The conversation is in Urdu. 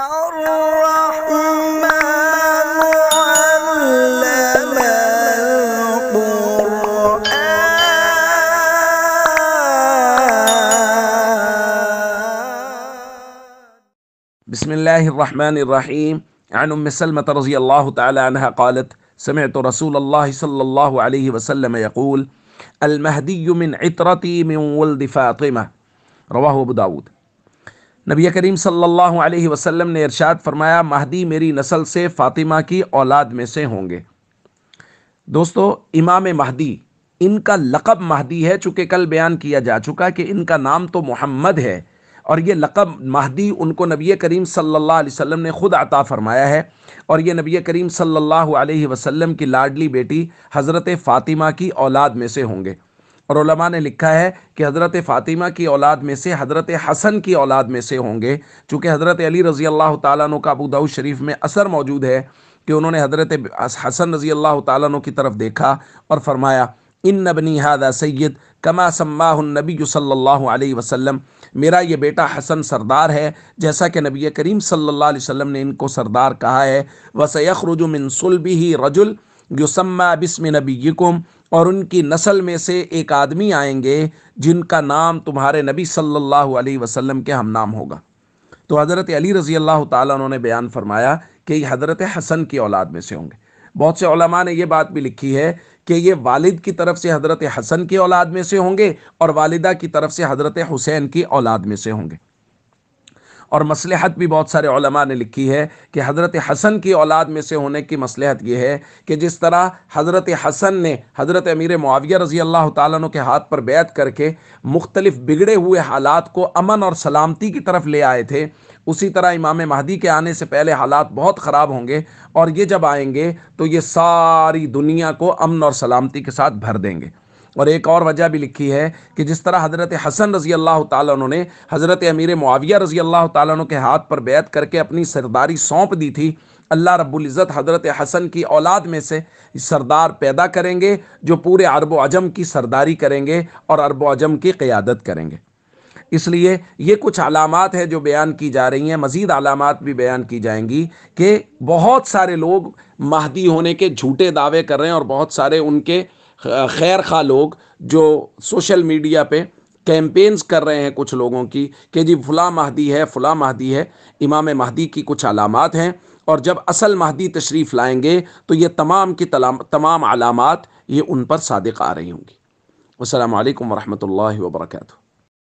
الرحمن علم القرآن. بسم الله الرحمن الرحيم. عن أم سلمة رضي الله تعالى عنها قالت: سمعت رسول الله صلى الله عليه وسلم يقول: المهدي من عطرتي من ولد فاطمة. رواہ ابو داود۔ نبی کریم صلی اللہ علیہ وسلم نے ارشاد فرمایا، مہدی میری نسل سے فاطمہ کی اولاد میں سے ہوں گے۔ دوستو، امام مہدی، ان کا لقب مہدی ہے، چونکہ کل بیان کیا جا چکا کہ ان کا نام تو محمد ہے، اور یہ لقب مہدی ان کو نبی کریم صلی اللہ علیہ وسلم نے خود عطا فرمایا ہے، اور یہ نبی کریم صلی اللہ علیہ وسلم کی لاڈلی بیٹی حضرت فاطمہ کی اولاد میں سے ہوں گے۔ اور علماء نے لکھا ہے کہ حضرت فاطمہ کی اولاد میں سے حضرت حسن کی اولاد میں سے ہوں گے، چونکہ حضرت علی رضی اللہ تعالیٰ عنہ کا ابو داؤد شریف میں اثر موجود ہے کہ انہوں نے حضرت حسن رضی اللہ تعالیٰ عنہ کی طرف دیکھا اور فرمایا، ان ابنی ھذا سید کما سماہ النبی صلی اللہ علیہ وسلم، میرا یہ بیٹا حسن سردار ہے جیسا کہ نبی کریم صلی اللہ علیہ وسلم نے ان کو سردار کہا ہے۔ وَسَيَخْرُجُ مِن صُلْبِهِ رَجُلٌ یسمى بِاسْمِ نَبِيِّكُمْ، اور ان کی نسل میں سے ایک آدمی آئیں گے جن کا نام تمہارے نبی صلی اللہ علیہ وسلم کے ہم نام ہوگا۔ تو حضرت علی رضی اللہ تعالیٰ عنہ نے بیان فرمایا کہ یہ حضرت حسن کی اولاد میں سے ہوں گے۔ بہت سے علماء نے یہ بات بھی لکھی ہے کہ یہ والد کی طرف سے حضرت حسن کی اولاد میں سے ہوں گے اور والدہ کی طرف سے حضرت حسین کی اولاد میں سے ہوں گے۔ اور مصلحت بھی بہت سارے علماء نے لکھی ہے کہ حضرت حسن کی اولاد میں سے ہونے کی مصلحت یہ ہے کہ جس طرح حضرت حسن نے حضرت امیر معاویہ رضی اللہ تعالیٰ عنہ کے ہاتھ پر بیعت کر کے مختلف بگڑے ہوئے حالات کو امن اور سلامتی کی طرف لے آئے تھے، اسی طرح امام مہدی کے آنے سے پہلے حالات بہت خراب ہوں گے، اور یہ جب آئیں گے تو یہ ساری دنیا کو امن اور سلامتی کے ساتھ بھر دیں گے۔ اور ایک اور وجہ بھی لکھی ہے کہ جس طرح حضرت حسن رضی اللہ تعالیٰ عنہ نے حضرت امیر معاویہ رضی اللہ تعالیٰ عنہ کے ہاتھ پر بیعت کر کے اپنی سرداری سونپ دی تھی، اللہ رب العزت حضرت حسن کی اولاد میں سے سردار پیدا کریں گے جو پورے عرب و عجم کی سرداری کریں گے اور عرب و عجم کی قیادت کریں گے۔ اس لیے یہ کچھ علامات ہیں جو بیان کی جا رہی ہیں، مزید علامات بھی بیان کی جائیں گی کہ بہت سارے لوگ مہدی ہونے کے جھوٹے دعوے کر رہے ہیں، اور بہت سارے ان کے خیر خواہ لوگ جو سوشل میڈیا پہ کیمپینز کر رہے ہیں کچھ لوگوں کی کہ جی فلاں مہدی ہے فلاں مہدی ہے۔ امام مہدی کی کچھ علامات ہیں، اور جب اصل مہدی تشریف لائیں گے تو یہ تمام کی تمام علامات یہ ان پر صادق آ رہی ہوں گی۔ السلام علیکم ورحمۃ اللہ وبرکاتہ۔